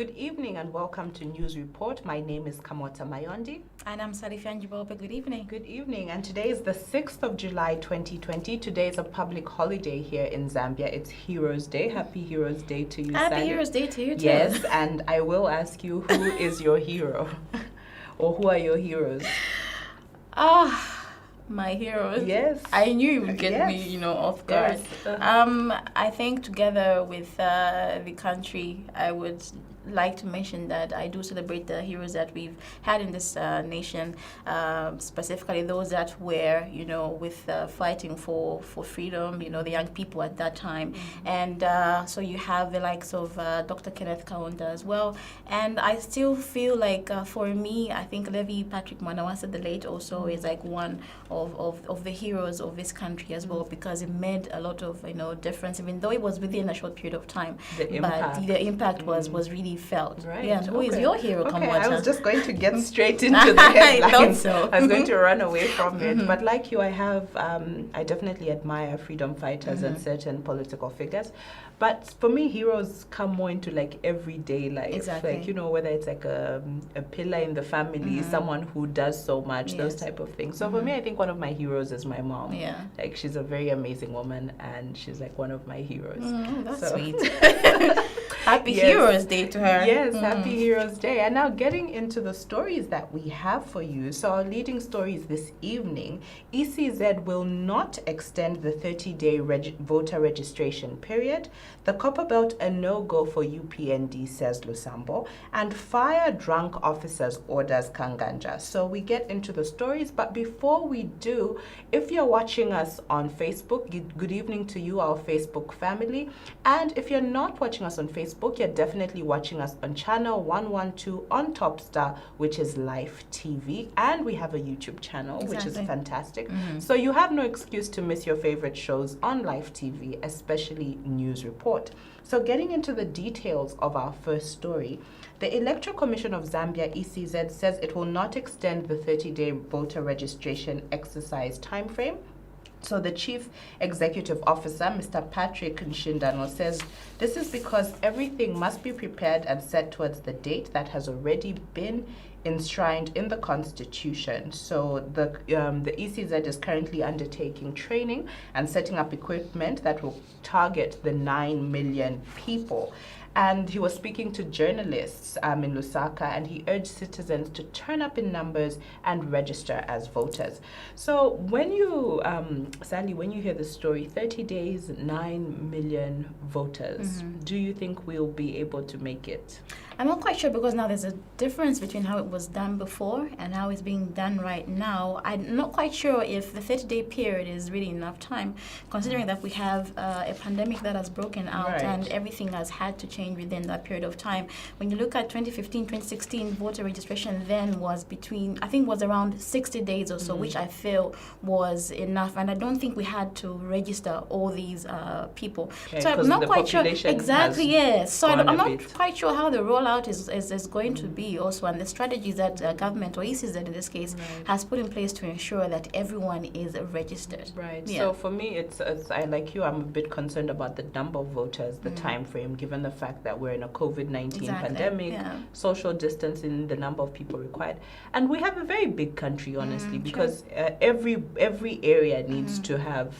Good evening and welcome to News Report. My name is KAMOTA MAYONDI. And I'm SALIFYANJI. Good evening. Good evening. And today is the 6th of July 2020. Today is a public holiday here in Zambia. It's Heroes Day. Happy Heroes Day to you, Happy Sally. Heroes Day to you too. Yes, and I will ask you, who is your hero? Or who are your heroes? My heroes. Yes. I knew you would get me, off guard. Yes. I think together with the country, I would like to mention that I do celebrate the heroes that we've had in this nation, specifically those that were, with fighting for freedom, the young people at that time. And so you have the likes of Dr. Kenneth Kaunda as well. And I still feel like, for me, I think Levi Patrick Mwanawasa the late also is like one of the heroes of this country as well, because it made a lot of, difference, even though it was within a short period of time. The impact was really felt. Right. Yeah. And who is your hero, Okay, Kamota? I was just going to get straight into the headlines. I thought so. I was going to run away from it. But like you, I definitely admire freedom fighters and certain political figures. But for me, heroes come more into like everyday life. Exactly. Like, whether it's like a pillar in the family, someone who does so much, those type of things. So for me, I think one of my heroes is my mom. Yeah. Like, she's a very amazing woman and she's like one of my heroes. That's sweet. Happy Heroes Day to her. Yes, Happy Heroes Day. And now getting into the stories that we have for you. So our leading stories this evening, ECZ will not extend the 30-day voter registration period. The Copperbelt a no-go for UPND, says Lusambo. And fire drunk officers, orders Kanganja. So we get into the stories, but before we do, if you're watching us on Facebook, good evening to you, our Facebook family. And if you're not watching us on Facebook, you're definitely watching us on channel 112 on Topstar, which is live TV, and we have a YouTube channel, which is fantastic. So you have no excuse to miss your favorite shows on live TV, especially News Report. So getting into the details of our first story, the Electoral Commission of Zambia, ECZ, says it will not extend the 30-day voter registration exercise timeframe. So the Chief Executive Officer, Mr. Patrick Nshindano, says this is because everything must be prepared and set towards the date that has already been enshrined in the Constitution. So the ECZ is currently undertaking training and setting up equipment that will target the 9 million people. And he was speaking to journalists in Lusaka, and he urged citizens to turn up in numbers and register as voters. So when you, Sally, when you hear the story, 30 days, 9 million voters, do you think we'll be able to make it? I'm not quite sure, because now there's a difference between how it was done before and how it's being done right now. I'm not quite sure if the 30-day period is really enough time, considering that we have a pandemic that has broken out and everything has had to change within that period of time. When you look at 2015, 2016, voter registration then was was around 60 days or so, which I feel was enough. And I don't think we had to register all these people. Okay, so I'm not quite sure. Exactly, yes. So I'm not quite sure how the rollout is going to be also, and the strategies that government, or ECZ in this case, has put in place to ensure that everyone is registered. Right. Yeah. So for me, it's I like you, I'm a bit concerned about the number of voters, the time frame, given the fact that we're in a COVID-19 pandemic, social distancing, the number of people required. And we have a very big country, honestly, because every area needs to have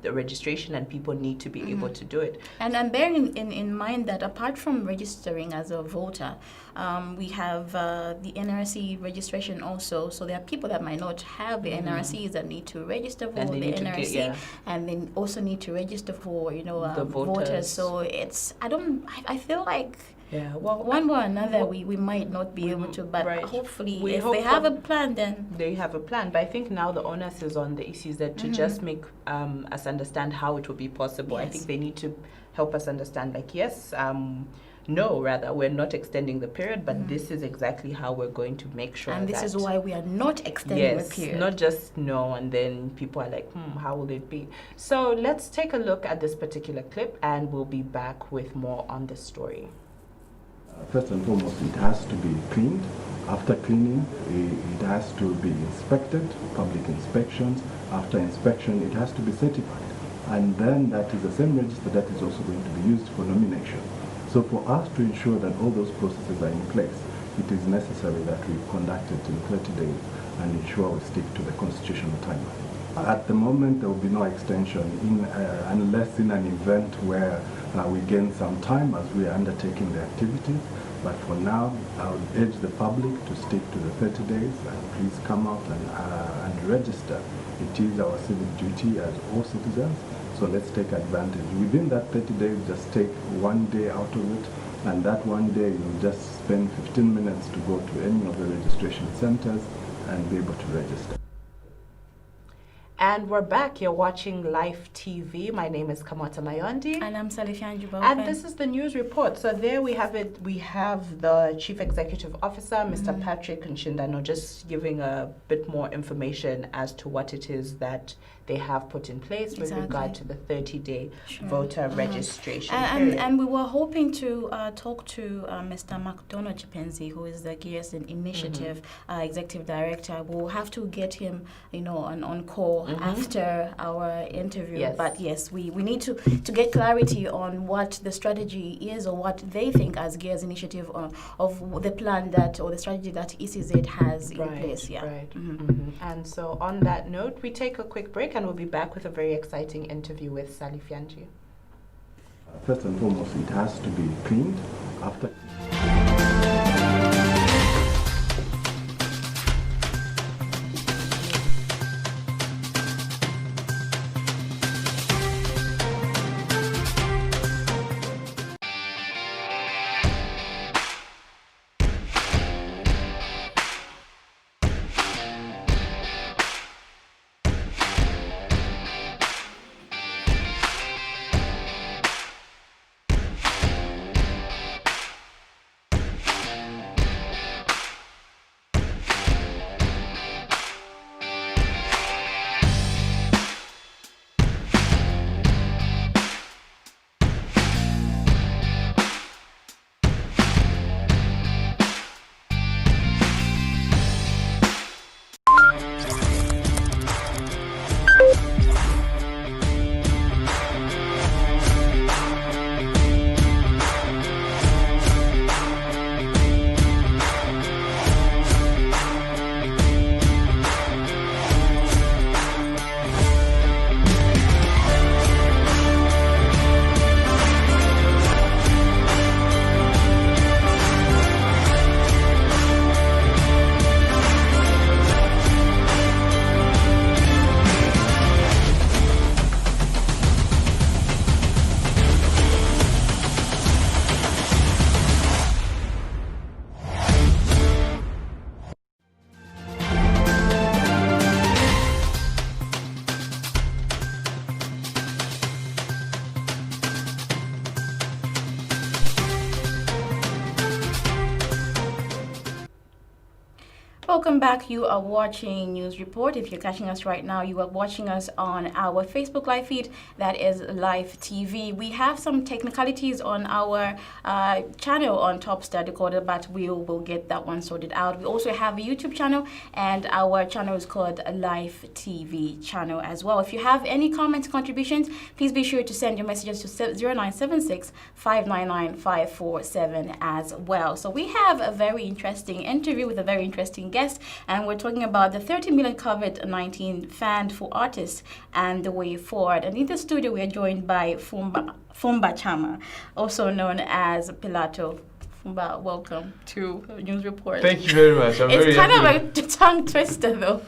the registration, and people need to be able to do it. And I'm bearing in mind that apart from registering as a voter, we have the NRC registration also. So there are people that might not have the NRCs that need to register for the NRC, and they also need to register for the voters. So I feel like one way or another we might not be able to, but hopefully if they have a plan, then they have a plan. But I think now the onus is on the ECZ to just make us understand how it will be possible. I think they need to help us understand, like, we're not extending the period, but this is exactly how we're going to make sure. And this is why we are not extending the period. Not just no, and then people are like, how will it be? So let's take a look at this particular clip, and we'll be back with more on this story. First and foremost, it has to be cleaned. After cleaning, it has to be inspected, public inspections. After inspection, it has to be certified. And then that is the same register that is also going to be used for nomination. So for us to ensure that all those processes are in place, it is necessary that we conduct it in 30 days and ensure we stick to the constitutional timeline. At the moment, there will be no extension unless in an event where we gain some time as we are undertaking the activities. But for now, I would urge the public to stick to the 30 days and please come out and register. It is our civic duty as all citizens, so let's take advantage. Within that 30 days, just take 1 day out of it, and that 1 day you'll just spend 15 minutes to go to any of the registration centers and be able to register. And we're back. You're watching Life TV. My name is KAMOTA MAYONDI. And I'm SALIFYANJI. And this is the news report. So there we have it. We have the Chief Executive Officer, Mr. Patrick Nshindano, just giving a bit more information as to what it is that they have put in place with regard to the 30-day voter registration period. And we were hoping to talk to Mr. McDonough Chipenzi, who is the Gears Initiative Executive Director. We'll have to get him, on call after our interview. Yes. But yes, we need to get clarity on what the strategy is, or what they think as Gears Initiative of the plan that, or the strategy that ECZ has in place. Yeah. Right. And so on that note, we take a quick break and we'll be back with a very exciting interview with SALIFYANJI. First and foremost, it has to be cleaned after. Welcome back. You are watching News Report. If you're catching us right now, you are watching us on our Facebook live feed. That is Live TV. We have some technicalities on our channel on Top Star Decoder, but we'll get that one sorted out. We also have a YouTube channel, and our channel is called Live TV channel as well. If you have any comments, contributions, please be sure to send your messages to 0976 599 547 as well. So we have a very interesting interview with a very interesting guest, and we're talking about the 30 million COVID-19 fund for artists and the way forward. And in the studio, we are joined by FUMBA CHAMA, also known as PILATO. FUMBA, welcome to News Report. Thank you very much. It's kind of a tongue twister, though.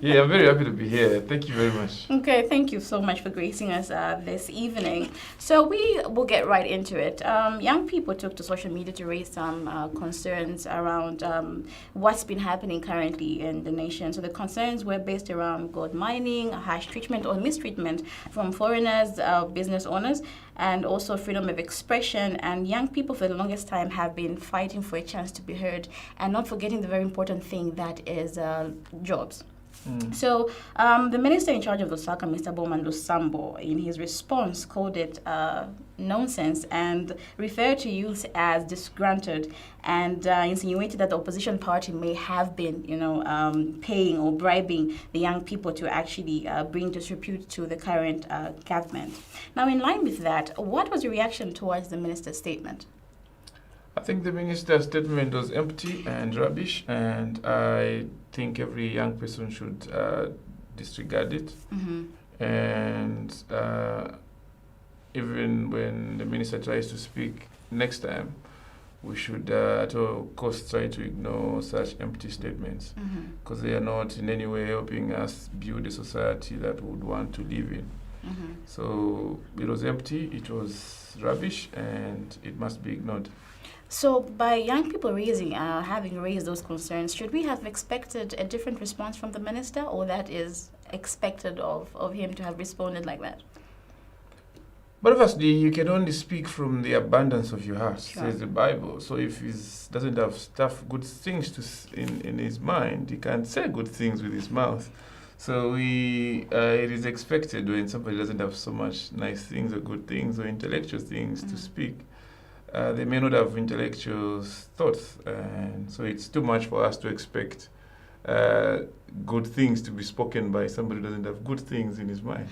Yeah, I'm very happy to be here. Thank you very much. Okay, thank you so much for gracing us this evening. So we will get right into it. Young people took to social media to raise some concerns around what's been happening currently in the nation. So the concerns were based around gold mining, harsh treatment or mistreatment from foreigners, business owners, and also freedom of expression. And young people for the longest time have been fighting for a chance to be heard, and not forgetting the very important thing that is jobs. So the minister in charge of Lusaka, Mr. Bowman Lusambo, in his response called it nonsense and referred to youth as disgruntled, and insinuated that the opposition party may have been, paying or bribing the young people to actually bring disrepute to the current government. Now, in line with that, what was your reaction towards the minister's statement? I think the minister's statement was empty and rubbish, and I think every young person should disregard it. And even when the minister tries to speak next time, we should at all costs try to ignore such empty statements, because they are not in any way helping us build a society that we would want to live in. So it was empty, it was rubbish, and it must be ignored. So by young people having raised those concerns, should we have expected a different response from the minister, or that is expected of him to have responded like that? But obviously, you can only speak from the abundance of your heart, Sure. says the Bible. So if he doesn't have good things in his mind, he can't say good things with his mouth. So it is expected when somebody doesn't have so much nice things or good things or intellectual things to speak. They may not have intellectual thoughts, and so it's too much for us to expect good things to be spoken by somebody who doesn't have good things in his mind.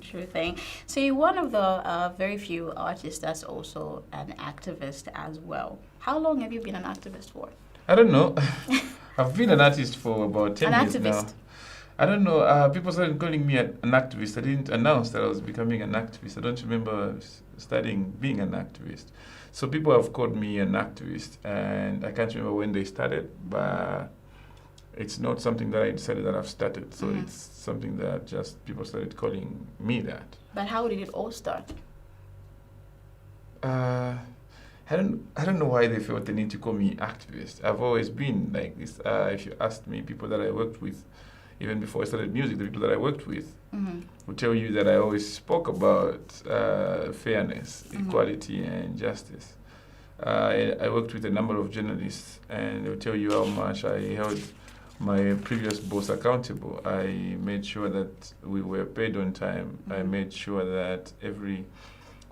Sure thing. So you're one of the very few artists that's also an activist as well. How long have you been an activist for? I don't know. I've been an artist for about 10 years now. An activist? I don't know. People started calling me an activist. I didn't announce that I was becoming an activist. I don't remember studying being an activist. So people have called me an activist, and I can't remember when they started, but it's not something that I decided that I've started. So it's something that just people started calling me that. But how did it all start? I don't know why they felt the need to call me activist. I've always been like this. If you asked me, people that I worked with, even before I started music, the people that I worked with would tell you that I always spoke about fairness, equality, and justice. I worked with a number of journalists, and they'll tell you how much I held my previous boss accountable. I made sure that we were paid on time. I made sure that every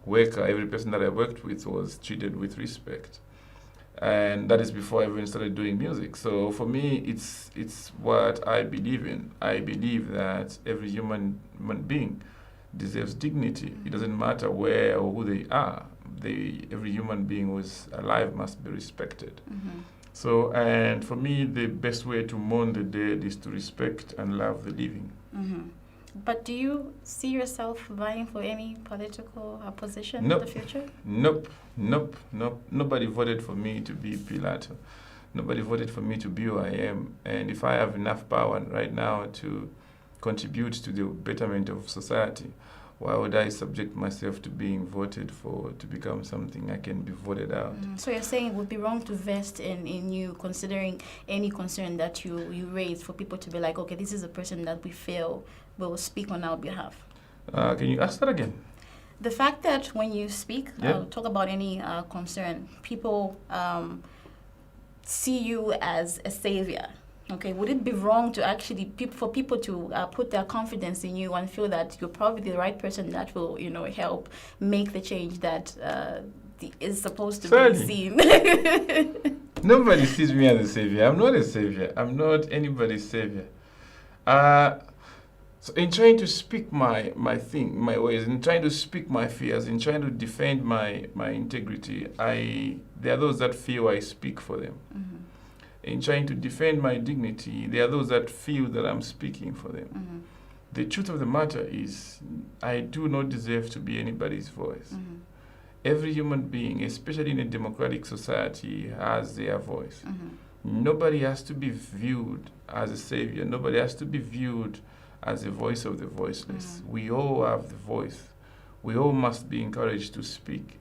worker, every person that I worked with was treated with respect. And that is before I even started doing music. So for me, it's what I believe in. I believe that every human being deserves dignity. It doesn't matter where or who they are. Every human being who is alive must be respected. So, and for me, the best way to mourn the dead is to respect and love the living. But do you see yourself vying for any political position Nope. in the future? Nope. Nobody voted for me to be PILATO. Nobody voted for me to be who I am. And if I have enough power right now to contribute to the betterment of society, why would I subject myself to being voted for to become something I can be voted out? So you're saying it would be wrong to vest in you, considering any concern that you raise, for people to be like, okay, this is a person that we feel will speak on our behalf. Can you ask that again? The fact that when you speak, Yeah. talk about any concern, people see you as a savior. Okay, would it be wrong to actually for people to put their confidence in you and feel that you're probably the right person that will, help make the change that is supposed to be seen? Nobody sees me as a savior. I'm not a savior. I'm not anybody's savior. So in trying to speak my ways, in trying to speak my fears, in trying to defend my integrity, there are those that feel I speak for them. In trying to defend my dignity, there are those that feel that I'm speaking for them. The truth of the matter is, I do not deserve to be anybody's voice. Every human being, especially in a democratic society, has their voice. Nobody has to be viewed as a savior. Nobody has to be viewed as a voice of the voiceless. We all have the voice. We all must be encouraged to speak.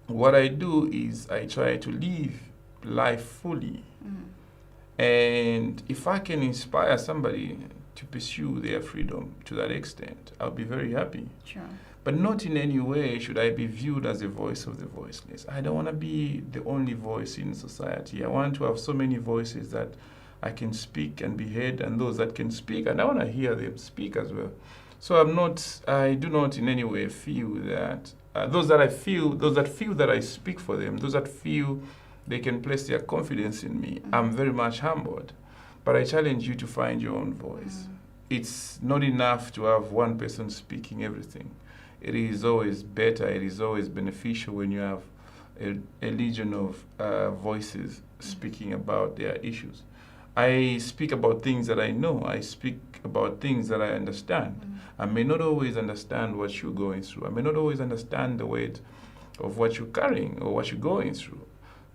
What I do is I try to live life fully. And if I can inspire somebody to pursue their freedom to that extent, I'll be very happy. Sure. But not in any way should I be viewed as a voice of the voiceless. I don't want to be the only voice in society. I want to have so many voices that I can speak and be heard, and those that can speak, and I want to hear them speak as well. So I do not in any way feel that, those that feel that I speak for them, those that feel they can place their confidence in me, I'm very much humbled. But I challenge you to find your own voice. It's not enough to have one person speaking everything. It is always better, it is always beneficial when you have a legion of voices speaking about their issues. I speak about things that I know. I speak about things that I understand. I may not always understand what you're going through. I may not always understand the weight of what you're carrying or what you're going through.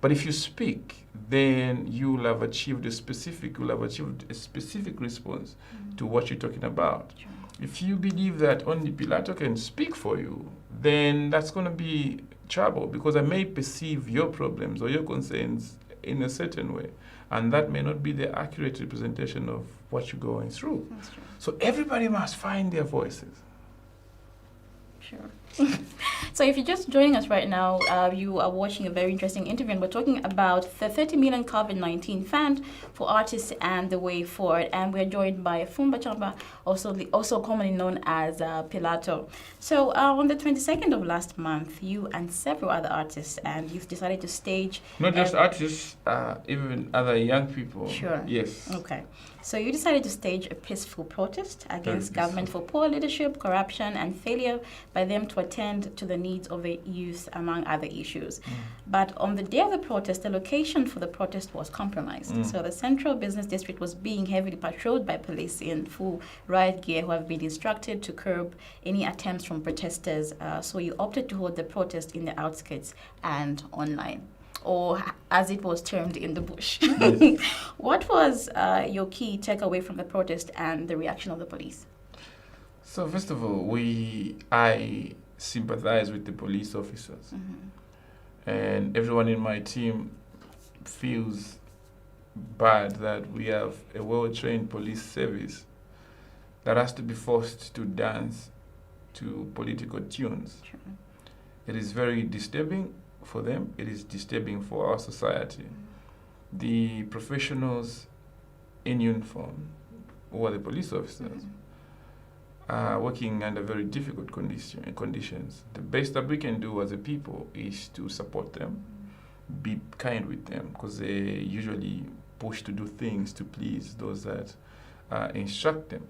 But if you speak, then you'll have achieved a specific response to what you're talking about. Sure. If you believe that only Pilato can speak for you, then that's going to be trouble, because I may perceive your problems or your concerns in a certain way, and that may not be the accurate representation of what you're going through. That's true. So everybody must find their voices. Sure. So if you're just joining us right now, you are watching a very interesting interview, and we're talking about the 30 million COVID-19 fund for artists and the way forward. And we're joined by FUMBA CHAMA, also commonly known as PILATO. So on the 22nd of last month, you and several other artists and youth decided to stage... Not just artists, even other young people. Sure. Yes. Okay. So you decided to stage a peaceful protest against government for poor leadership, corruption, and failure by them to attend to the needs of the youth, among other issues. But on the day of the protest, the location for the protest was compromised. So the central business district was being heavily patrolled by police in full riot gear, who have been instructed to curb any attempts from protesters. So you opted to hold the protest in the outskirts and online, or as it was termed, in the bush. Yes. What was your key takeaway from the protest and the reaction of the police? So first of all, I sympathize with the police officers, and everyone in my team feels bad that we have a well-trained police service that has to be forced to dance to political tunes. Sure. It is very disturbing for them. It is disturbing for our society. The professionals in uniform, who are the police officers, are working under very difficult conditions. The best that we can do as a people is to support them, be kind with them, because they usually push to do things to please those that instruct them.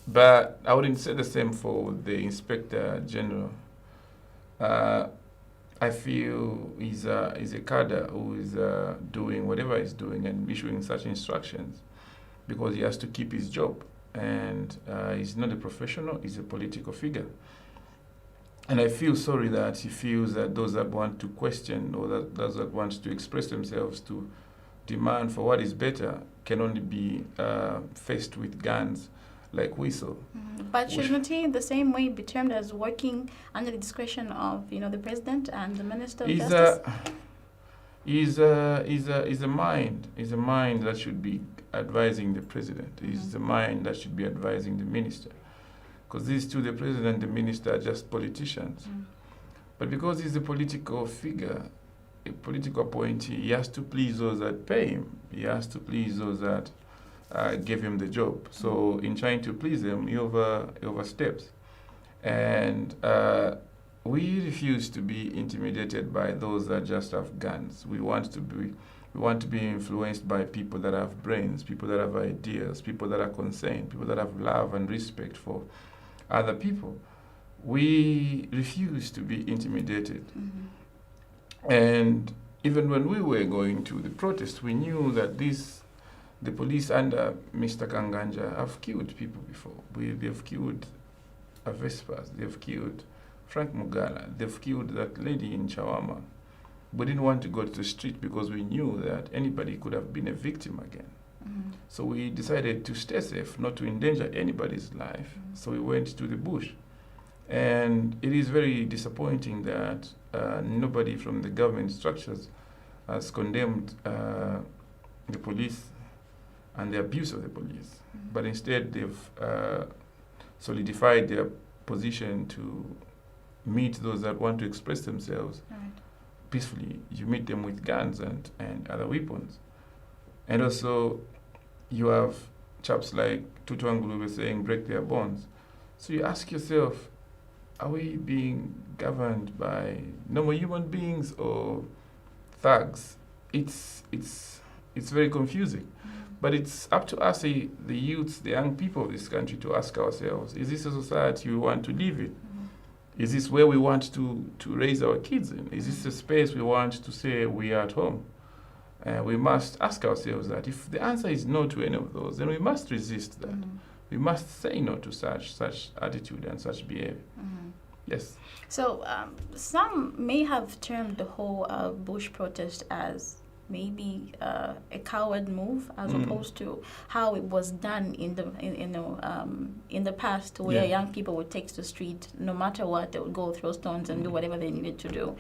But I wouldn't say the same for the Inspector General. I feel he's a cadre who is doing whatever he's doing and issuing such instructions because he has to keep his job. And he's not a professional, he's a political figure. And I feel sorry that he feels that those that want to question or those that want to express themselves to demand for what is better can only be faced with guns like we saw. But shouldn't he, in the same way, be termed as working under the discretion of, the president and the minister of justice? He's a mind that should be advising the president. He's the mind that should be advising the minister. Because these two, the president and the minister, are just politicians. But because he's a political figure, a political appointee, he has to please those that pay him. He has to please those that gave him the job. So in trying to please them, he oversteps. And we refuse to be intimidated by those that just have guns. We want to be influenced by people that have brains, people that have ideas, people that are concerned, people that have love and respect for other people. We refuse to be intimidated. And even when we were going to the protest, we knew that the police under Mr. Kanganja have killed people before. They've killed Vespas, they've killed Frank Mugala, they've killed that lady in Chawama. We didn't want to go to the street because we knew that anybody could have been a victim again. So we decided to stay safe, not to endanger anybody's life. So we went to the bush. And it is very disappointing that nobody from the government structures has condemned the police and the abuse of the police. But instead they've solidified their position to meet those that want to express themselves peacefully. You meet them with guns and other weapons. And also you have chaps like Tutu Angulube saying break their bonds. So you ask yourself, are we being governed by normal human beings or thugs? It's very confusing. But it's up to us, the youths, the young people of this country, to ask ourselves, is this a society we want to live in? Is this where we want to raise our kids in? Is this a space we want to say we are at home? We must ask ourselves that. If the answer is no to any of those, then we must resist that. We must say no to such attitude and such behavior. Yes. So some may have termed the whole bush protest as maybe a coward move, as opposed to how it was done in the past, where young people would take to the street, no matter what, they would go throw stones and do whatever they needed to do.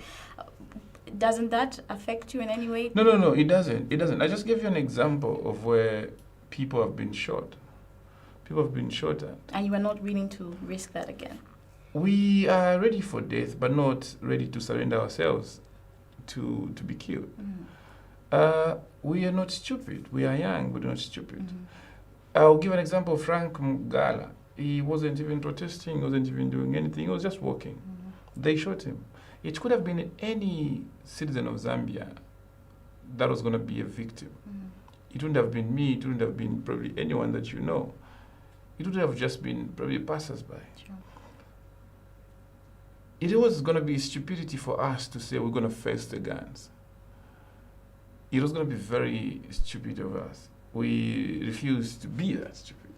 Doesn't that affect you in any way? No, it doesn't. It doesn't. I just gave you an example of where people have been shot. People have been shot at. And you are not willing to risk that again? We are ready for death, but not ready to surrender ourselves to be killed. We are not stupid. We are young, but not stupid. I'll give an example of Frank Mugala. He wasn't even protesting, he wasn't even doing anything, he was just walking. They shot him. It could have been any citizen of Zambia that was going to be a victim. It wouldn't have been me, it wouldn't have been probably anyone that you know. It would have just been probably passers-by. Sure. It was going to be stupidity for us to say we're going to face the guns. It was going to be very stupid of us. We refused to be that stupid.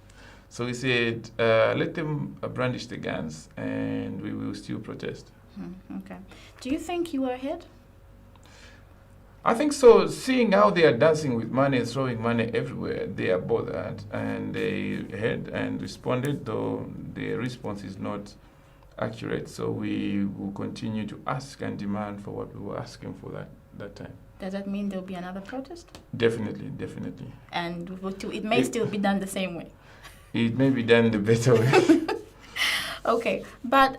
So we said, let them brandish the guns and we will still protest. Okay. Do you think you were ahead? I think so. Seeing how they are dancing with money and throwing money everywhere, they are bothered and they heard and responded, though the response is not accurate. So we will continue to ask and demand for what we were asking for that time. Does that mean there will be another protest? Definitely. And it may still be done the same way? It may be done the better way. Okay, but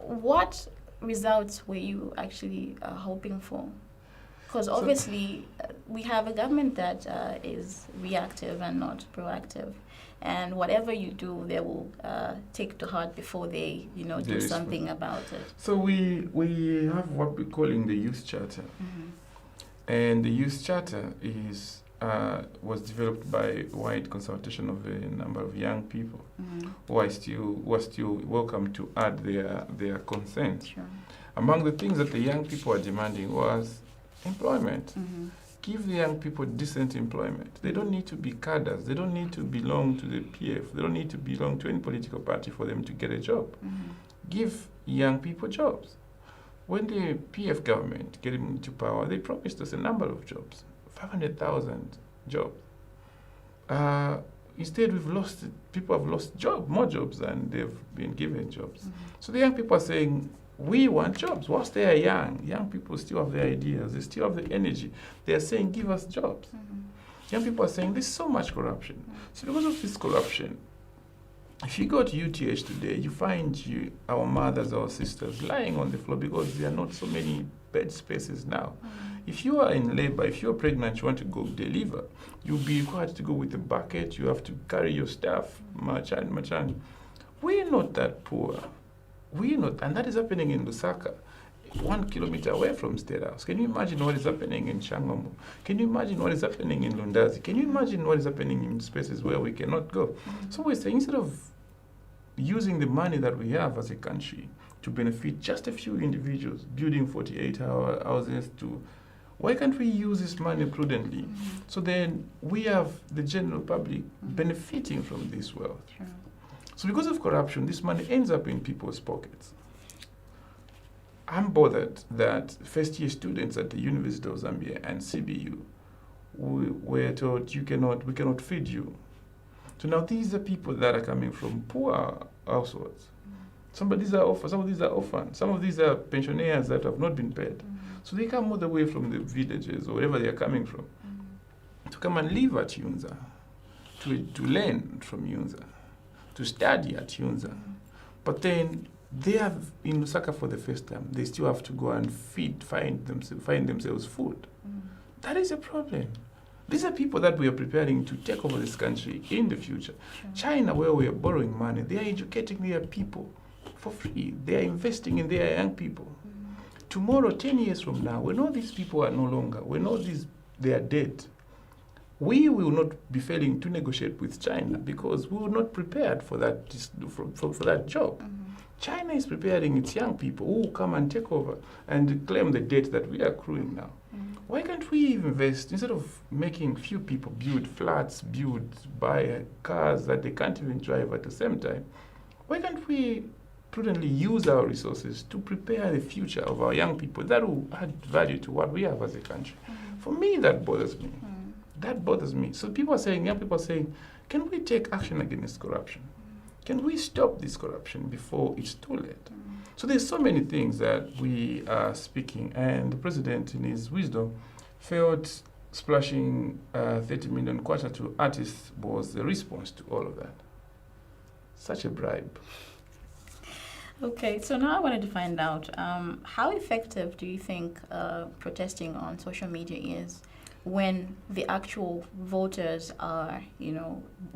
what results were you actually hoping for? Because obviously we have a government that is reactive and not proactive. And whatever you do, they will take to heart before they, do something about it. So we have what we're calling the Youth Charter. And the Youth Charter was developed by wide consultation of a number of young people who are still welcome to add their consent. Sure. Among the things that the young people are demanding was employment. Give the young people decent employment. They don't need to be cadres. They don't need to belong to the PF. They don't need to belong to any political party for them to get a job. Give young people jobs. When the PF government came into power, they promised us a number of jobs, 500,000 jobs. Instead, people have lost more jobs than they've been given jobs. So the young people are saying, we want jobs. Whilst they are young people still have their ideas, they still have the energy. They are saying, give us jobs. Young people are saying, there's so much corruption. So because of this corruption, if you go to UTH today, you find our mothers, our sisters lying on the floor because there are not so many bed spaces now. If you are in labor, if you're pregnant, you want to go deliver, you'll be required to go with a bucket, you have to carry your stuff, machan. We're not that poor. We're not, and that is happening in Lusaka, 1 kilometer away from State House. Can you imagine what is happening in Changomo? Can you imagine what is happening in Lundazi? Can you imagine what is happening in spaces where we cannot go? So we're saying, instead of using the money that we have as a country to benefit just a few individuals, building 48-hour houses, why can't we use this money prudently? So then we have the general public benefiting from this wealth. Sure. So because of corruption, this money ends up in people's pockets. I'm bothered that first-year students at the University of Zambia and CBU were told, we cannot feed you. So now these are people that are coming from poor households. Some of these are orphans. Some of these are pensioners that have not been paid. So they come all the way from the villages or wherever they are coming from to come and live at Yunza, to learn from Yunza, to study at Yunza. But then they have in Lusaka for the first time. They still have to go and find themselves food. That is a problem. These are people that we are preparing to take over this country in the future. Sure. China, where we are borrowing money, they are educating their people for free. They are investing in their young people. Tomorrow, 10 years from now, we know these people are no longer. We know they are dead. We will not be failing to negotiate with China because we were not prepared for that for that job. China is preparing its young people who come and take over and claim the debt that we are accruing now. Why can't we invest, instead of making few people build flats, buy cars that they can't even drive at the same time, why can't we prudently use our resources to prepare the future of our young people that will add value to what we have as a country? For me, that bothers me. That bothers me. So people are saying, young people are saying, can we take action against corruption? Can we stop this corruption before it's too late? So there's so many things that we are speaking, and the president, in his wisdom, felt splashing 30 million kwacha to artists was the response to all of that. Such a bribe. Okay, so now I wanted to find out, how effective do you think protesting on social media is when the actual voters are,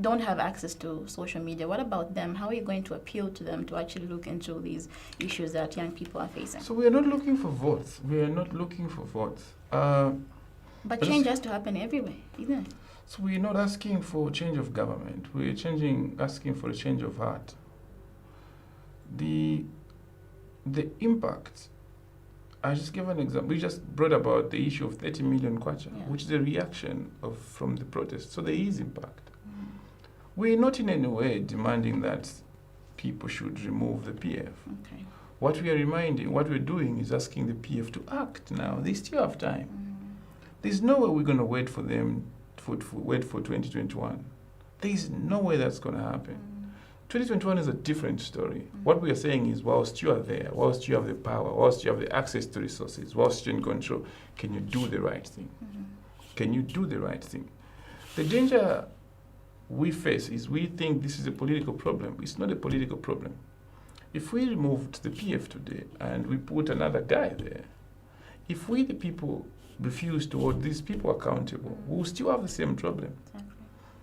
don't have access to social media? What about them? How are you going to appeal to them to actually look into these issues that young people are facing? So we are not looking for votes. We are not looking for votes. But change has to happen everywhere, isn't it? So we're not asking for change of government. We're asking for a change of heart. The impact, I just give an example. We just brought about the issue of 30 million kwacha, which is a reaction from the protest. So there is impact. We're not in any way demanding that people should remove the PF. Okay. What we're doing is asking the PF to act now. They still have time. There's no way we're going to wait for them, wait for 2021. There's no way that's going to happen. 2021 is a different story. What we are saying is, whilst you are there, whilst you have the power, whilst you have the access to resources, whilst you're in control, can you do the right thing? Can you do the right thing? The danger we face is we think this is a political problem. It's not a political problem. If we removed the PF today and we put another guy there, if we, the people, refuse to hold these people accountable, we'll still have the same problem. Exactly.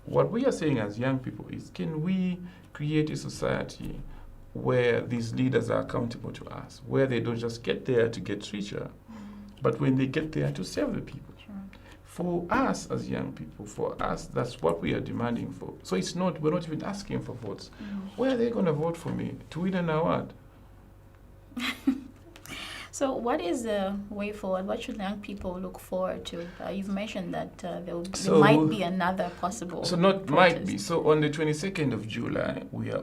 What we are saying as young people is, can we create a society where these leaders are accountable to us, where they don't just get there to get richer, but when they get there to serve the people. Sure. For us as young people, for us, that's what we are demanding for. So it's not, we're not even asking for votes. Where are they going to vote for me? To win an award? So what is the way forward? What should young people look forward to? You've mentioned that there might be another possible So not protest. might be. So on the 22nd of July, we're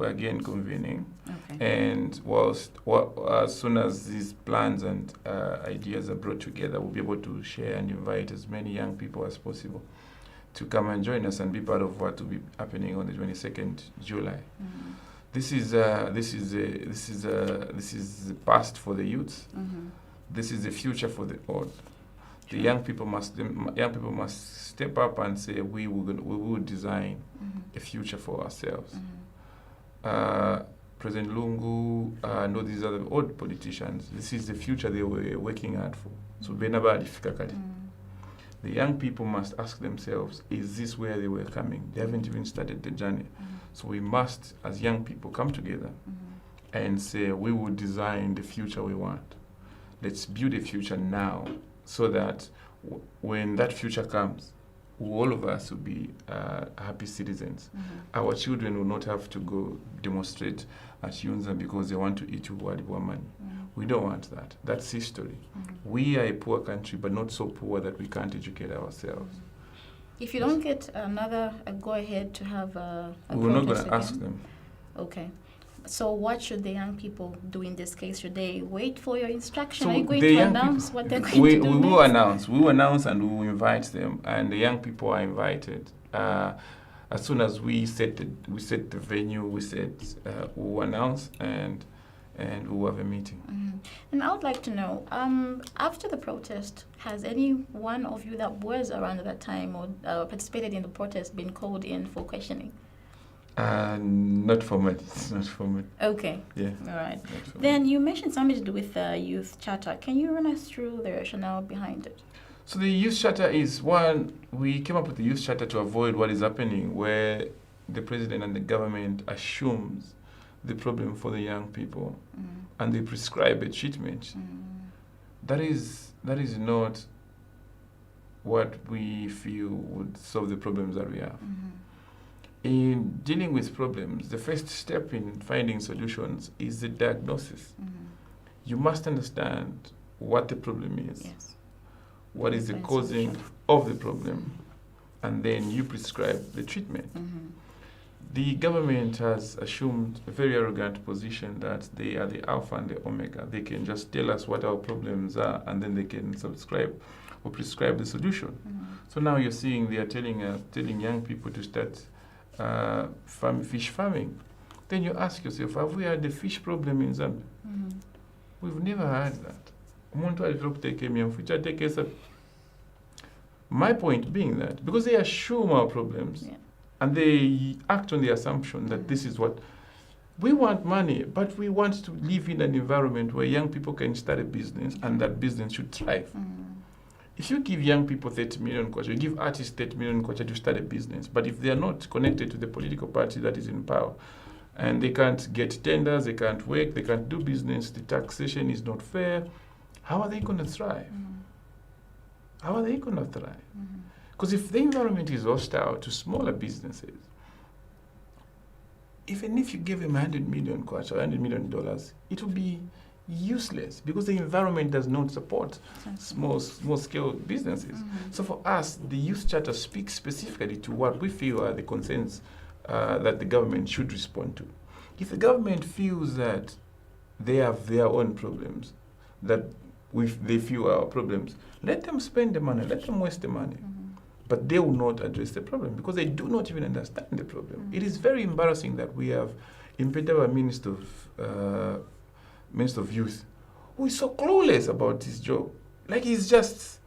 again convening. Okay. And as soon as these plans and ideas are brought together, we'll be able to share and invite as many young people as possible to come and join us and be part of what will be happening on the 22nd July. This is the past for the youth. This is the future for the old. The young people must step up and say, we will design a future for ourselves. President Lungu, no, these are the old politicians. This is the future they were working hard for. So the young people must ask themselves, is this where they were coming? They haven't even started the journey. So we must, as young people, come together and say, we will design the future we want. Let's build a future now so that when that future comes, all of us will be happy citizens. Our children will not have to go demonstrate at Yunza because they want to eat money. We don't want that. That's history. We are a poor country, but not so poor that we can't educate ourselves. If you don't get a go-ahead to have a we're not going to ask them. Okay. So what should the young people do in this case? Should they wait for your instruction? So are you going to announce what they're going to do We next? will announce. We will announce and we will invite them. And the young people are invited. As soon as we set the venue, we will announce and we will have a meeting. And I would like to know, after the protest, has any one of you that was around at that time or participated in the protest been called in for questioning? Not formally. Not formally. Okay. Yeah. All right. Then you mentioned something to do with the youth charter. Can you run us through the rationale behind it? So the youth charter is we came up with the youth charter to avoid what is happening where the president and the government assumes the problem for the young people and they prescribe a treatment. That is not what we feel would solve the problems that we have. in dealing with problems, the first step in finding solutions is the diagnosis. You must understand what the problem is, Yes. what is the Find causing solution. of the problem, and then you prescribe the treatment. The government has assumed a very arrogant position that they are the alpha and the omega. They can just tell us what our problems are, and then they can subscribe or prescribe the solution. So now you're seeing they are telling young people to start fish farming. Then you ask yourself, have we had the fish problem in Zambia? We've never had that. My point being that because they assume our problems, and they act on the assumption that this is what we want money, but we want to live in an environment where young people can start a business and that business should thrive. If you give young people 30 million kwacha, you give artists 30 million kwacha to start a business, but if they are not connected to the political party that is in power, and they can't get tenders, they can't work, they can't do business, the taxation is not fair, how are they going to thrive? How are they going to thrive? Because if the environment is hostile to smaller businesses, even if you give them 100 million kwacha or $100 million, it will be useless because the environment does not support small scale businesses. So for us, the Youth Charter speaks specifically to what we feel are the concerns that the government should respond to. If the government feels that they have their own problems, that they feel our problems, let them spend the money, let them waste the money. But they will not address the problem because they do not even understand the problem. It is very embarrassing that we have Impedaba Minister of Youth who is so clueless about his job. Like he's just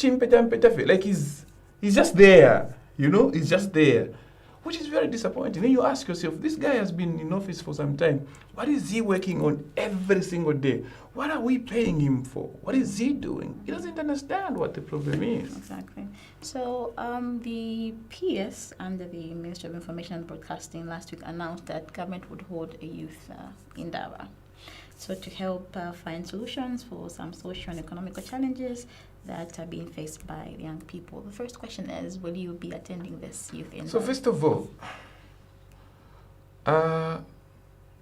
like he's just there, he's just there, which is very disappointing. Then you ask yourself, this guy has been in office for some time. What is he working on every single day? What are we paying him for? What is he doing? He doesn't understand what the problem is. Exactly. So the PS under the Ministry of Information and Broadcasting last week announced that government would hold a youth indaba. So to help find solutions for some social and economical challenges that are being faced by young people. The first question is, will you be attending this youth indaba? So first of all,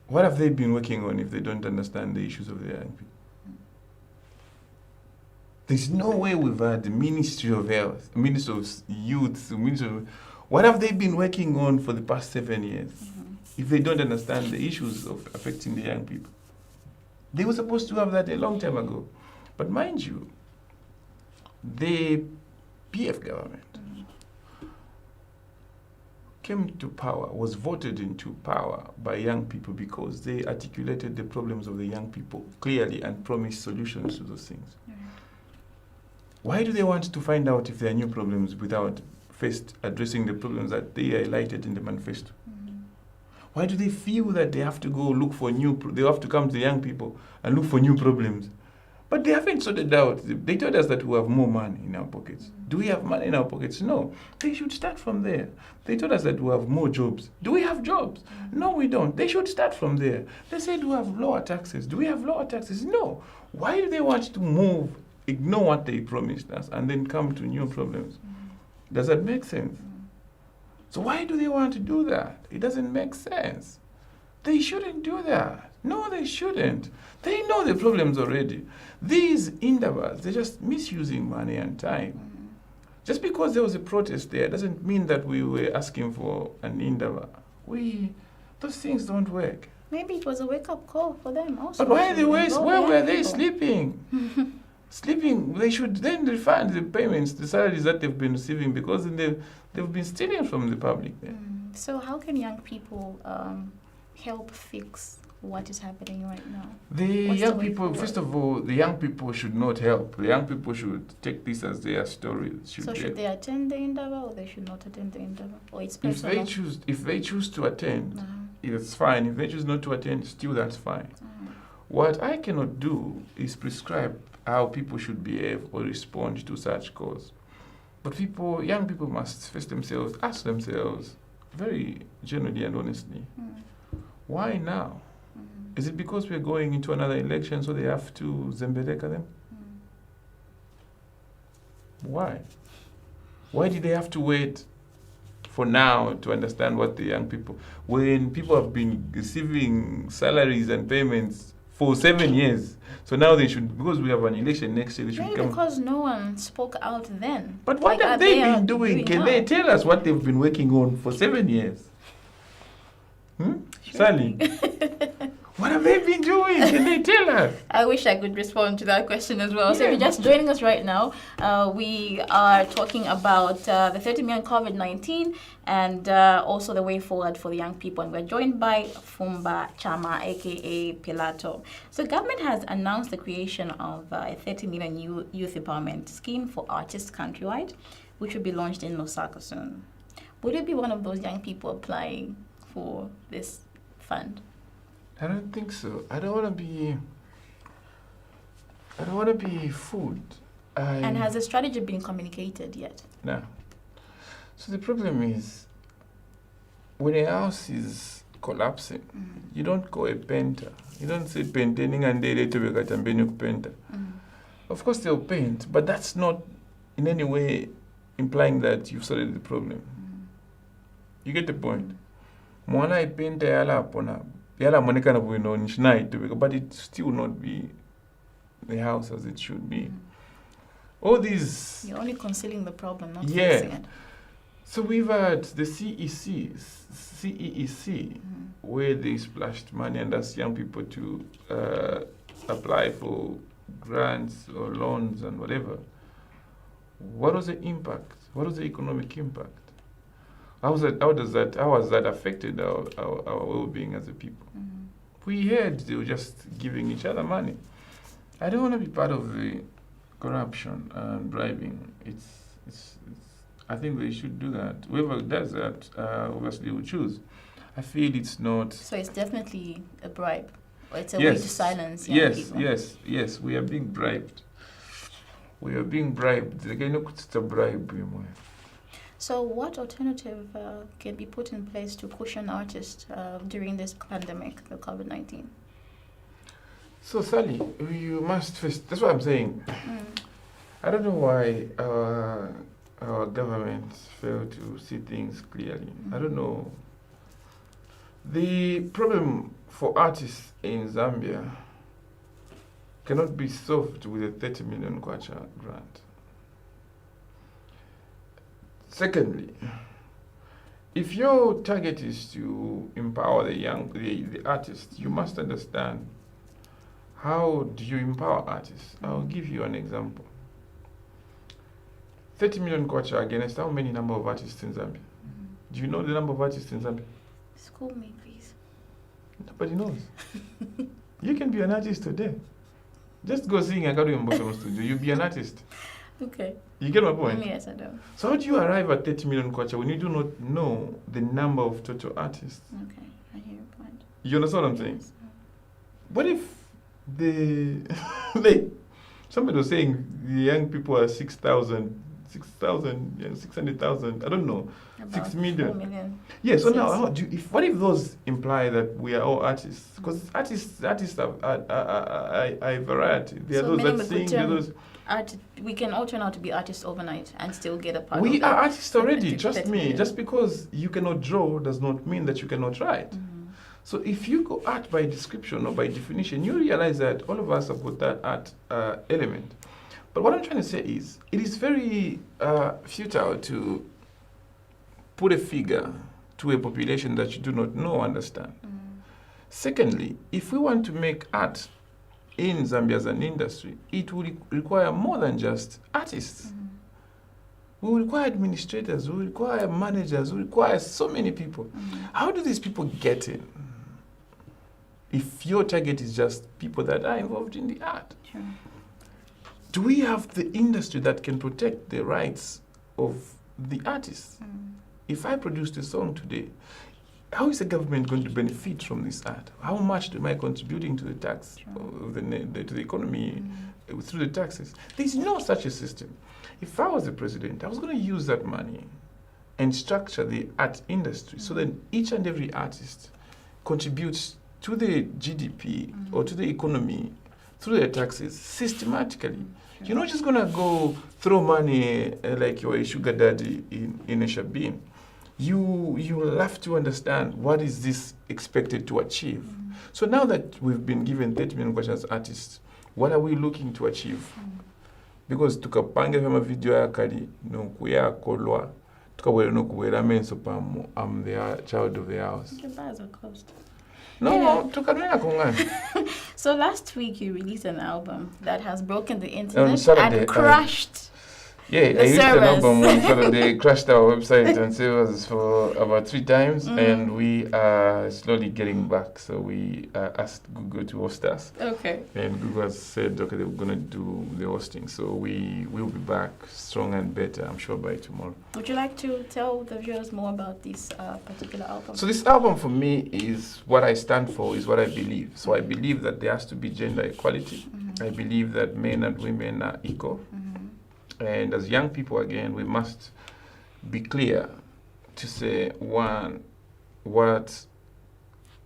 what have they been working on if they don't understand the issues of the young people? There's no way we've had the Ministry of Health, Ministry of Youth, what have they been working on for the past 7 years if they don't understand the issues of affecting the young people? They were supposed to have that a long time ago. But mind you, the PF government came to power, was voted into power by young people because they articulated the problems of the young people clearly and promised solutions to those things. Why do they want to find out if there are new problems without first addressing the problems that they highlighted in the manifesto? Why do they feel that they have to go look for they have to come to the young people and look for new problems? But they haven't sorted out. They told us that we have more money in our pockets. Do we have money in our pockets? No. They should start from there. They told us that we have more jobs. Do we have jobs? No, we don't. They should start from there. They said we have lower taxes. Do we have lower taxes? No. Why do they want to ignore what they promised us, and then come to new problems? Does that make sense? So why do they want to do that? It doesn't make sense. They shouldn't do that. No, they shouldn't. They know the problems already. These indabas, they're just misusing money and time. Just because there was a protest there doesn't mean that we were asking for an indaba. Those things don't work. Maybe it was a wake-up call for them also. But where were they sleeping? Sleeping, they should then refund the payments, the salaries that they've been receiving, because they've been stealing from the public there. So how can young people help fix what is happening right now? The young people, first of all, the young people should not help. The young people should take this as their story. Should they attend the indaba or they should not attend the indaba? Or it's personal? If they choose to attend, it's fine. If they choose not to attend, still that's fine. What I cannot do is prescribe how people should behave or respond to such calls. But young people must first ask themselves very genuinely and honestly, why now? Is it because we're going into another election so they have to zembeleka them? Why? Why did they have to wait for now to understand what the young people, when people have been receiving salaries and payments for 7 years. So now they should, because we have an election next year, they should Maybe come. because no one spoke out then. But what Like, have they are been doing? Can now? they tell us what they've been working on for 7 years? Sally, what have they been doing? Can they tell us? I wish I could respond to that question as well. So if Yeah. you're just joining us right now, we are talking about the 30 million COVID-19 and also the way forward for the young people. And we're joined by FUMBA, CHAMA, aka PILATO. So government has announced the creation of a 30 million youth empowerment scheme for artists countrywide, which will be launched in Lusaka soon. Would you be one of those young people applying for this fund? I don't think so. I don't want to be fooled. And has the strategy been communicated yet? No. So the problem is, when a house is collapsing, you don't call a painter. You don't say painting and they later we got a painter. Of course they'll paint, but that's not in any way implying that you've solved the problem. You get the point? Mwana ipenta yala apona. Yala monekana buino nishnai to, but it still not be the house as it should be. All these. You're only concealing the problem, not fixing it. So we've had the CEC, where they splashed money and asked young people to apply for grants or loans and whatever. What was the impact? What was the economic impact? How has that affected our well-being as a people? We heard they were just giving each other money. I don't want to be part of the corruption and bribing. I think they should do that. Whoever does that, obviously will choose. I feel it's not. So it's definitely a bribe, or it's a way to silence young people. Yes. We are being bribed. It's a bribe. So what alternative can be put in place to cushion artists during this pandemic, the COVID-19? So Sally, you must first, that's what I'm saying. I don't know why our government fail to see things clearly. I don't know. The problem for artists in Zambia cannot be solved with a 30 million kwacha grant. Secondly, if your target is to empower the artists, you must understand, how do you empower artists? I'll give you an example. 30 million kwacha against how many number of artists in Zambia? Do you know the number of artists in Zambia? School me, please. Nobody knows. You can be an artist today. Just go sing Agadu in Bottom Studio. You'll be an artist. Okay. You get my point? Yes, I do. So how do you arrive at 30 million kwacha when you do not know the number of total artists? Okay, I hear your point. You understand what I'm saying? What if somebody was saying the young people are 600,000, 600,000, I don't know, About 6 million. 4 million. Yeah, so now what if those imply that we are all artists? Because artists are a variety. There are those that sing, there are those. We can all turn out to be artists overnight and still get a part of We that. are artists already, trust 30 me. million. Just because you cannot draw does not mean that you cannot write. So if you go art by description or by definition, you realize that all of us have got that art element. But what I'm trying to say is, it is very futile to put a figure to a population that you do not know or understand. Secondly, if we want to make art in Zambia as an industry, it will require more than just artists. We will require administrators, we will require managers, we will require so many people. How do these people get in? If your target is just people that are involved in the art. Sure. Do we have the industry that can protect the rights of the artists? If I produced a song today, how is the government going to benefit from this art? How much am I contributing to the tax, to the economy through the taxes? There's no such a system. If I was the president, I was going to use that money and structure the art industry so that each and every artist contributes to the GDP or to the economy through their taxes systematically. You're not just going to go throw money like you're a sugar daddy in a shabin. you'll have to understand what is this expected to achieve. So now that we've been given 30 million questions as artists, what are we looking to achieve? Because tukapange vyama video yakali nokuya kolwa tukawele nokuwera menso pamo I'm the child of the house. No, tukanena kongani. So last week you released an album that has broken the internet Saturday, and crashed. I released an album on Saturday, crashed our website and servers for about 3 times, and we are slowly getting back. So we asked Google to host us. Okay. And Google has said, okay, they're going to do the hosting. So we will be back strong and better, I'm sure, by tomorrow. Would you like to tell the viewers more about this particular album? So this album for me is what I stand for, is what I believe. So I believe that there has to be gender equality. I believe that men and women are equal. And as young people, again, we must be clear to say, one, what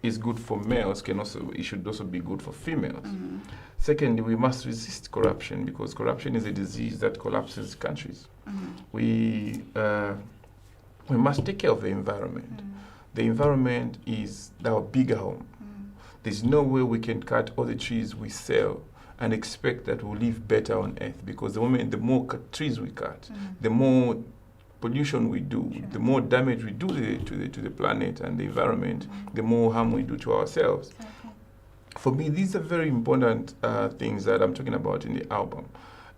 is good for males it should also be good for females. Secondly, we must resist corruption, because corruption is a disease that collapses countries. We must take care of the environment. The environment is our bigger home. There's no way we can cut all the trees we sell and expect that we'll live better on Earth, because the more trees we cut, the more pollution we do, the more damage we do to the planet and the environment, the more harm we do to ourselves. For me, these are very important things that I'm talking about in the album.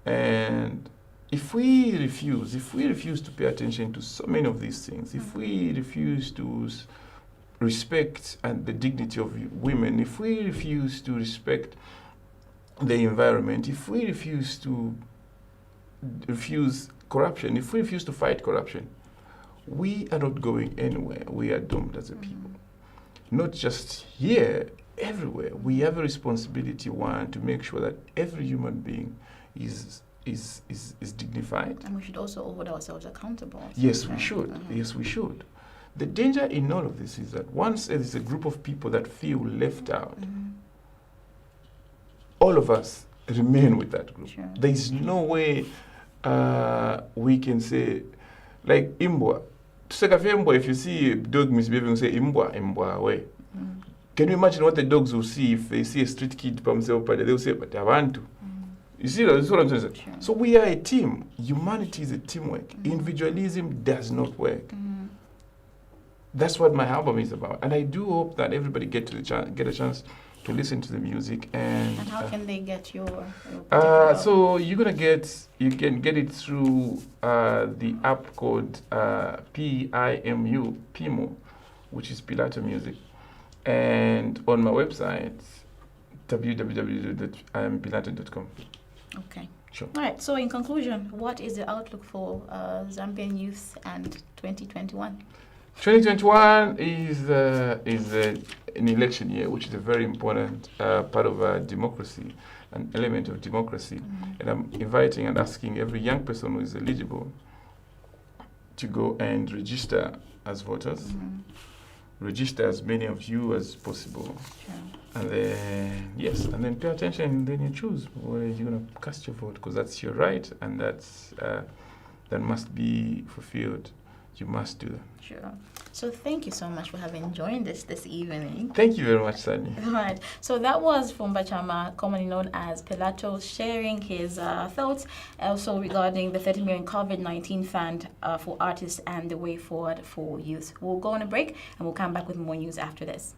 And if we refuse to pay attention to so many of these things, if we refuse to respect and the dignity of women, if we refuse to respect the environment, if we refuse corruption, if we refuse to fight corruption, we are not going anywhere. We are doomed as a people. Not just here, everywhere. We have a responsibility, one, to make sure that every human being is dignified. And we should also hold ourselves accountable. Yes, we should. Yes, we should. The danger in all of this is that once there is a group of people that feel left out, all of us remain with that group. There is no way we can say, like imbwa. If you see a dog misbehaving, say imbwa way. Can you imagine what the dogs will see if they see a street kid by themselves? They'll say, but I want to. You see, that's what I'm saying. So we are a team. Humanity is a teamwork. Individualism does not work. That's what my album is about, and I do hope that everybody get a chance to listen to the music. And how can they get your so you can get it through the app called PIMO, which is Pilato Music, and on my website www.impilato.com. Okay. Sure. All right. So in conclusion, what is the outlook for Zambian youth and 2021? 2021 is an election year, which is a very important part of democracy, an element of democracy. And I'm inviting and asking every young person who is eligible to go and register as voters. Register as many of you as possible. And then, and then pay attention, and then you choose where you're going to cast your vote, because that's your right, and that must be fulfilled. You must do that. Sure. So thank you so much for having joined us this evening. Thank you very much, Sani. All right. So that was FUMBA CHAMA, commonly known as Pilato, sharing his thoughts also regarding the 30 million COVID-19 fund for artists and the way forward for youth. We'll go on a break and we'll come back with more news after this.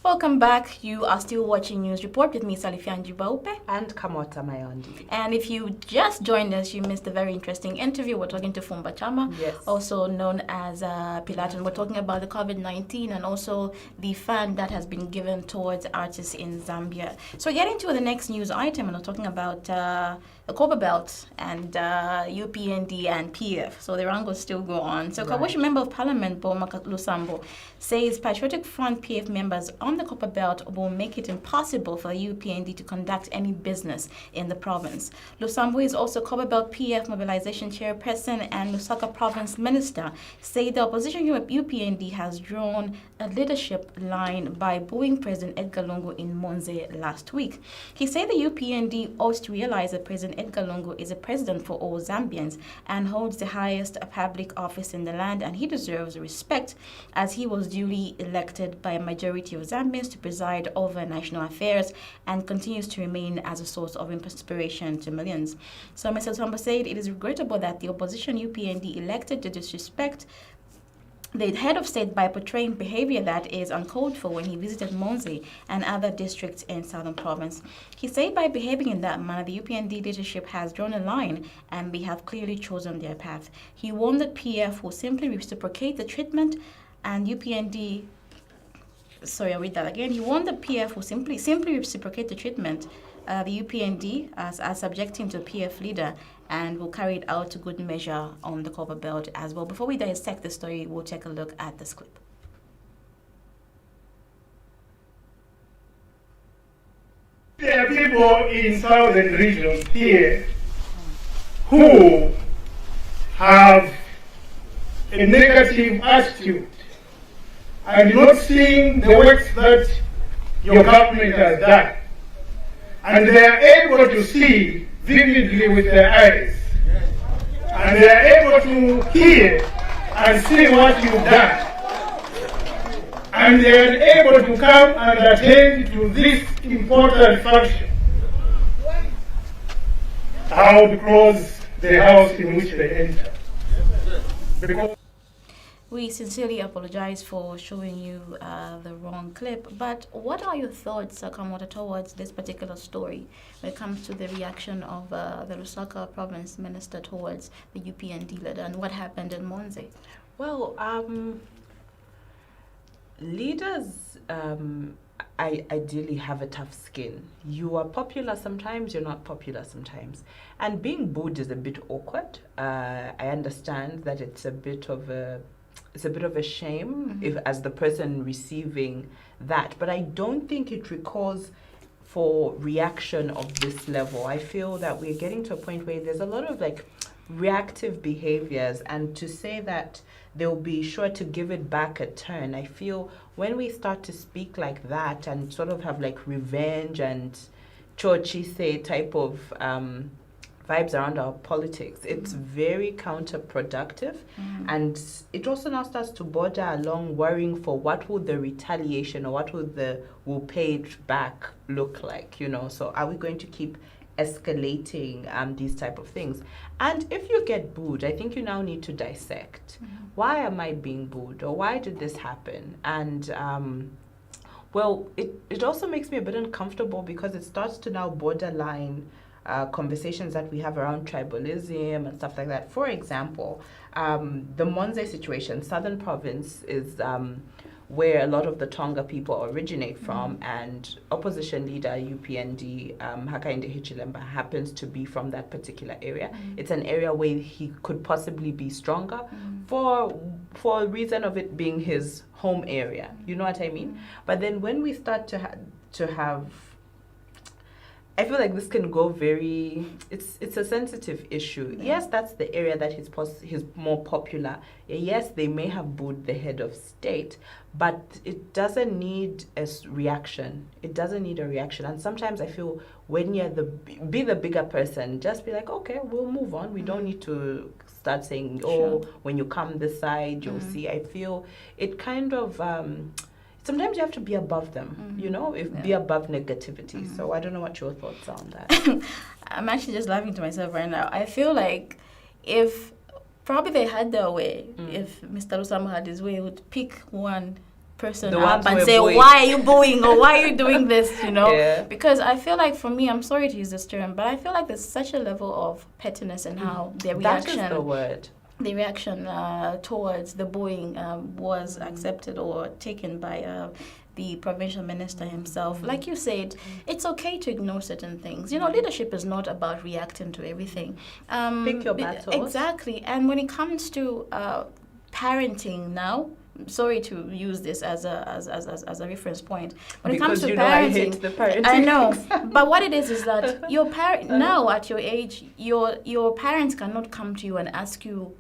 Welcome back. You are still watching News Report with me, SALIFYANJI BWEUPE. And KAMOTA MAYONDI. And if you just joined us, you missed a very interesting interview. We're talking to FUMBA CHAMA, Yes. also known as PILATO. And we're talking about the COVID-19 and also the fund that has been given towards artists in Zambia. So getting to the next news item, and we're talking about the Copper Belt and UPND and PF. So the wrangles still go on. So Right. Kabushi Member of Parliament, Boma Lusambo, says Patriotic Front PF members on the Copper Belt will make it impossible for UPND to conduct any business in the province. Lusambo is also Copper Belt PF Mobilization Chairperson and Lusaka Province Minister, say the opposition UPND has drawn a leadership line by booing President Edgar Lungu in Monze last week. He said the UPND ought to realize that President Edgar Lungu is a president for all Zambians and holds the highest public office in the land, and he deserves respect as he was duly elected by a majority of Zambians to preside over national affairs and continues to remain as a source of inspiration to millions. So Mr. Tomba said it is regrettable that the opposition UPND elected to disrespect the head of state by portraying behavior that is uncalled for when he visited Monze and other districts in southern province. He said by behaving in that manner, the UPND leadership has drawn a line and they have clearly chosen their path. He warned that PF will simply reciprocate the treatment and UPND... Sorry, I'll read that again. He warned that PF will simply reciprocate the treatment the UPND as subjecting to a PF leader and will carry it out to good measure on the Copper Belt as well. Before we dissect the story, we'll take a look at this clip. There are people in southern regions here who have a negative attitude and not seeing the works that your government has done. And they are able to see vividly with their eyes. And they are able to hear and see what you've done. And they are able to come and attend to this important function. I would close the house in which they enter. Because we sincerely apologize for showing you the wrong clip, but what are your thoughts, KAMOTA, towards this particular story when it comes to the reaction of the Lusaka Province Minister towards the UPND leader and what happened in Monze? Well, leaders ideally have a tough skin. You are popular sometimes, you're not popular sometimes. And being booed is a bit awkward. I understand that it's a bit of a shame if as the person receiving that, but I don't think it recalls for reaction of this level. I feel that we're getting to a point where there's a lot of like reactive behaviors, and to say that they'll be sure to give it back a turn, I feel when we start to speak like that and sort of have like revenge and chochise type of vibes around our politics, it's very counterproductive. And it also now starts to border along worrying for what will the retaliation or what will pay it back look like, you know. So are we going to keep escalating these type of things? And if you get booed, I think you now need to dissect. Why am I being booed, or why did this happen? And well, it also makes me a bit uncomfortable because it starts to now borderline conversations that we have around tribalism and stuff like that. For example, the Monze situation, Southern Province is where a lot of the Tonga people originate from, and opposition leader UPND Hakainde Hichilemba happens to be from that particular area. It's an area where he could possibly be stronger for a reason of it being his home area. You know what I mean? But then when we start to have I feel like this can go very, it's a sensitive issue. Yes, that's the area that he's more popular. Yes, they may have booed the head of state, but it doesn't need a reaction. It doesn't need a reaction. And sometimes I feel when you're be the bigger person, just be like, okay, we'll move on. We don't need to start saying, oh, when you come this side, you'll see. I feel it kind of... sometimes you have to be above them, you know, be above negativity. So I don't know what your thoughts are on that. I'm actually just laughing to myself right now. I feel like if probably they had their way, if Mr. Lusama had his way, he would pick one person The up ones and who are say, booing. why are you booing or why are you doing this, you know? Yeah. Because I feel like for me, I'm sorry to use this term, but I feel like there's such a level of pettiness in how their That reaction is the word. the reaction towards the bullying was accepted or taken by the provincial minister himself. Like you said, it's okay to ignore certain things. You know, leadership is not about reacting to everything. Pick your battles. Exactly. And when it comes to parenting now, sorry to use this as a reference point. When it comes Because to you know I parenting, hate the parenting. I know. But what it is that your parent now at your age, your parents cannot come to you and ask you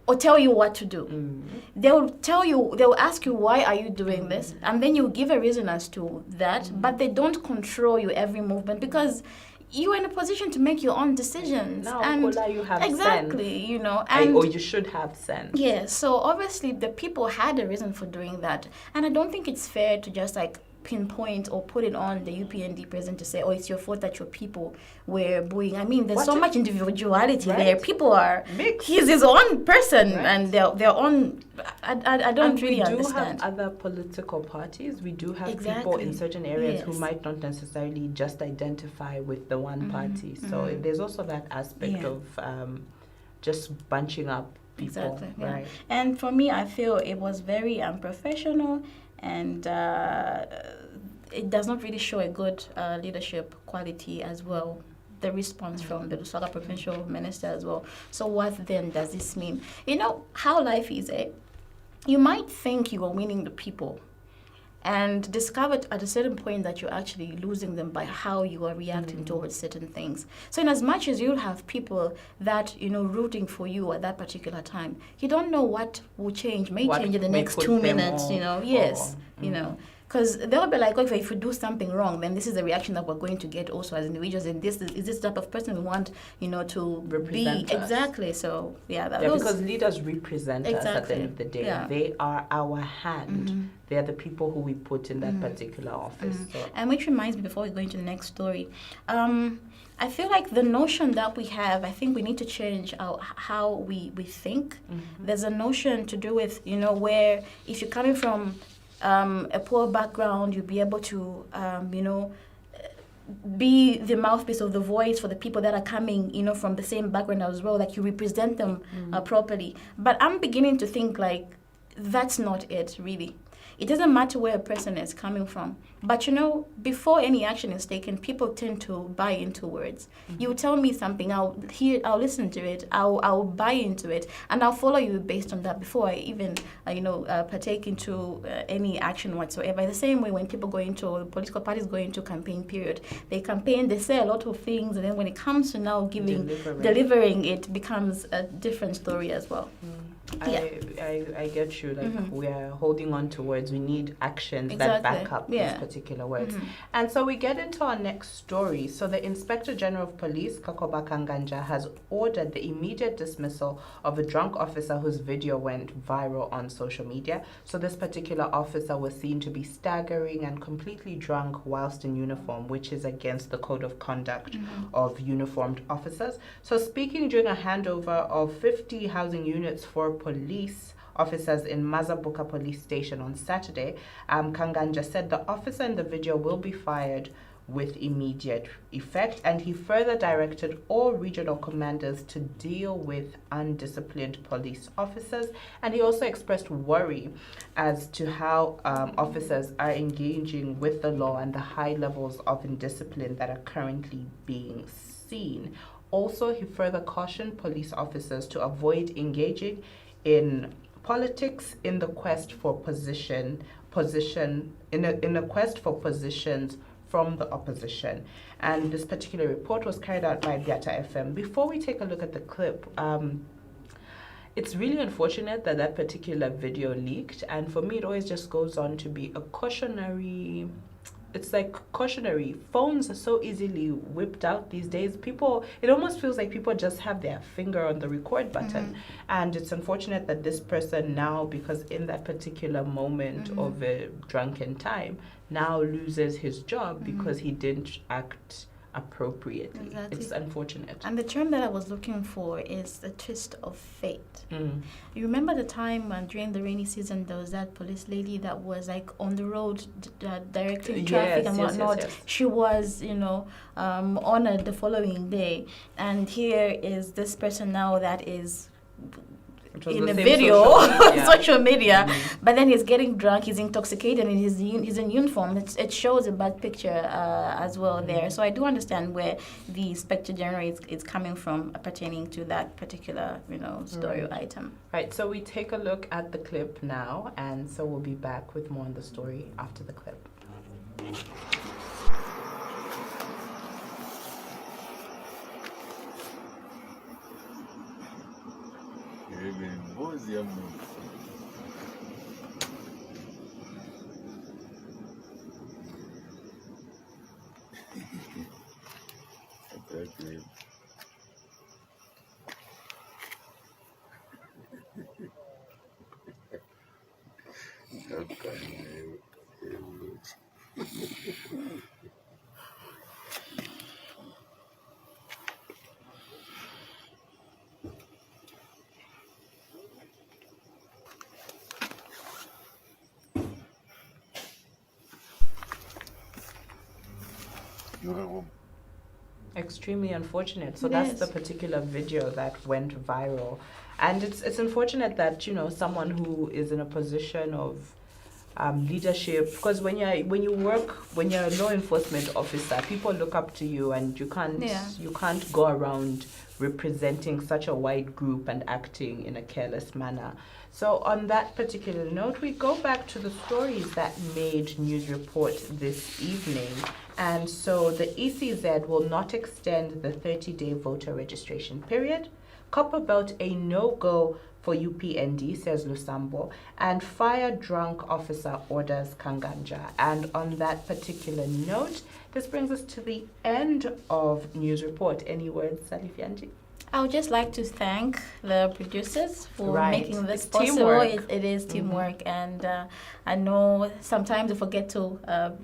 or tell you what to do. They'll ask you, why are you doing this? And then you give a reason as to that, but they don't control your every movement because you're in a position to make your own decisions. Now, and Kola, you have exactly, sense. you know, Or you should have sense. yeah, so obviously the people had a reason for doing that. And I don't think it's fair to just like pinpoint or put it on the UPND president to say, oh, it's your fault that your people were bullying. I mean, there's so much individuality there. People are, he's his own person and their own, I don't really understand. We do have other political parties. We do have people in certain areas who might not necessarily just identify with the one party. So there's also that aspect of just bunching up people. Exactly, right? And for me, I feel it was very unprofessional and it does not really show a good leadership quality as well. The response from the Lusaka provincial minister as well. So what then does this mean? You know how life is, eh? You might think you are winning the people and discover at a certain point that you're actually losing them by how you are reacting towards certain things. So in as much as you'll have people that, you know, rooting for you at that particular time, you don't know what will change, may change in the next 2 minutes, you know, you know. Because they'll be like, okay, if we do something wrong, then this is the reaction that we're going to get also as individuals. And this is this type of person we want, you know, to represent be. us. Exactly. So, because leaders represent us at the end of the day. Yeah. They are our hand. They are the people who we put in that particular office. So. And which reminds me, before we go into the next story, I feel like the notion that we have, I think we need to change how we think. There's a notion to do with, you know, where if you're coming from a poor background, you'll be able to, you know, be the mouthpiece of the voice for the people that are coming, you know, from the same background as well, like you represent them properly. But I'm beginning to think like that's not it, really. It doesn't matter where a person is coming from. But, you know, before any action is taken, people tend to buy into words. You tell me something, I'll listen to it, I'll buy into it, and I'll follow you based on that before I even, partake into any action whatsoever. The same way when people go into, political parties go into campaign period, they campaign, they say a lot of things, and then when it comes to now delivering it becomes a different story as well. I get you. Like we are holding on to words. We need actions that back up these particular words. And so we get into our next story. So the Inspector General of Police, Kakoba Kanganja, has ordered the immediate dismissal of a drunk officer whose video went viral on social media. So this particular officer was seen to be staggering and completely drunk whilst in uniform, which is against the code of conduct of uniformed officers. So speaking during a handover of 50 housing units for police officers in Mazabuka police station on Saturday, Kanganja said the officer in the video will be fired with immediate effect, and he further directed all regional commanders to deal with undisciplined police officers, and he also expressed worry as to how officers are engaging with the law and the high levels of indiscipline that are currently being seen. Also, he further cautioned police officers to avoid engaging in politics in the quest for positions from the opposition. And this particular report was carried out by Biata FM. Before we take a look at the clip, it's really unfortunate that that particular video leaked, and for me it always just goes on to be a cautionary. It's like cautionary. Phones are so easily whipped out these days. People, it almost feels like people just have their finger on the record button. And it's unfortunate that this person now, because in that particular moment of a drunken time, now loses his job because he didn't act appropriately. Exactly. It's unfortunate. And the term that I was looking for is the twist of fate. You remember the time during the rainy season, there was that police lady that was like on the road directing traffic and whatnot. Yes. She was, honored the following day. And here is this person now that is in a video social media, but then he's getting drunk, he's intoxicated, and he's in uniform. It shows a bad picture as well there. So I do understand where the spectre genre is coming from pertaining to that particular story item. Right, so we take a look at the clip now, and so we'll be back with more on the story after the clip. Extremely unfortunate. So that's the particular video that went viral, and it's unfortunate that someone who is in a position of leadership, because when you're a law enforcement officer, people look up to you, and you can't go around representing such a wide group and acting in a careless manner. So on that particular note, we go back to the stories that made news report this evening. And so the ECZ will not extend the 30-day voter registration period. Copperbelt a no-go for UPND, says Lusambo, and fire drunk officer orders Kanganja. And on that particular note, this brings us to the end of news report. Any words, Salifyanji? I would just like to thank the producers for making this possible. Teamwork. It is teamwork, and I know sometimes I forget to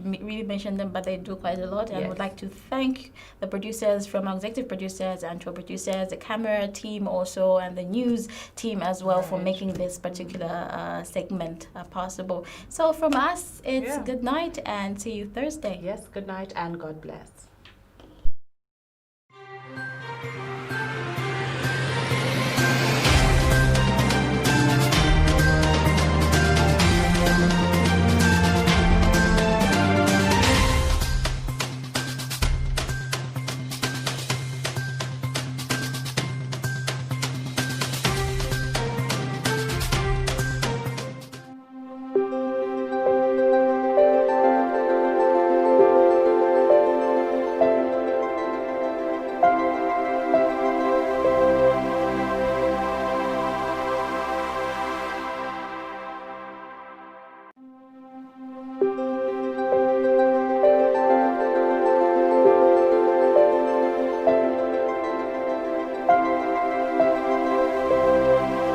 really mention them, but they do quite a lot. And I would like to thank the producers, from our executive producers and to our producers, the camera team also, and the news team as well, for making this particular segment possible. So from us, it's good night and see you Thursday. Yes, good night and God bless.